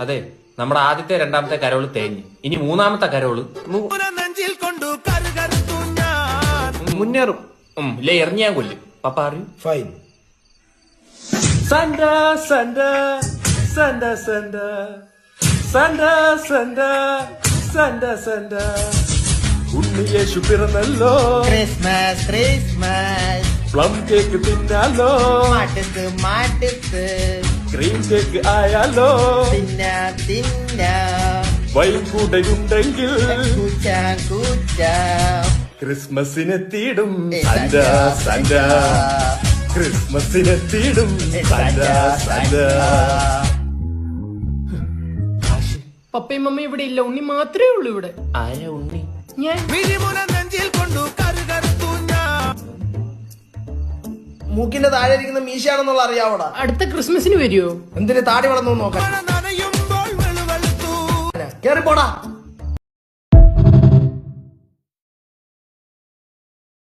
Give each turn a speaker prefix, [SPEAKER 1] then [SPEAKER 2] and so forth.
[SPEAKER 1] അതെ, നമ്മുടെ ആദ്യത്തെ രണ്ടാമത്തെ കരോള് തേഞ്ഞ്, ഇനി മൂന്നാമത്തെ കരോള് മുന്നേറും. ഇല്ല, എറിഞ്ഞാൻ കൊല്ലും. പപ്പ അറിയും.
[SPEAKER 2] ഫൈൻ.
[SPEAKER 1] സണ്ട സണ്ട സണ്ട സണ്ട സണ്ട സണ്ട സണ്ട സണ്ട ഉണ്ണിയേശു പിറന്നല്ലോ.
[SPEAKER 3] ക്രിസ്മസ് ക്രിസ്മസ്
[SPEAKER 1] പ്ലം കേക്ക് തിന്നാലോ.
[SPEAKER 3] മാട്ടത്ത് മാട്ടത്ത്
[SPEAKER 1] ക്രീം കേക്ക് ആയാലോ.
[SPEAKER 3] തിന്ന തിന്ന
[SPEAKER 1] വൈൻ കൂടെയുണ്ടെങ്കിൽ
[SPEAKER 3] കൂച്ച കൂച്ച
[SPEAKER 1] ക്രിസ്മസിനെത്തിയിടും സണ്ട സണ്ട. ക്രിസ്മസിനെത്തിയിടും സണ്ട സണ്ട.
[SPEAKER 4] പപ്പയും മമ്മയും ഇവിടെ ഇല്ല, ഉണ്ണി മാത്രമേ ഉള്ളൂ ഇവിടെ.
[SPEAKER 1] ആരാ ഉണ്ണി?
[SPEAKER 4] ഞാൻ
[SPEAKER 2] മൂക്കിന്റെ താഴെ ഇരിക്കുന്ന മീശയാണെന്നുള്ള അറിയാവോടാ?
[SPEAKER 4] അടുത്ത ക്രിസ്മസിന് വരുമോ?
[SPEAKER 2] എന്തിന് താടി വളർന്നു നോക്കാൻ? കേറിപ്പോടാ.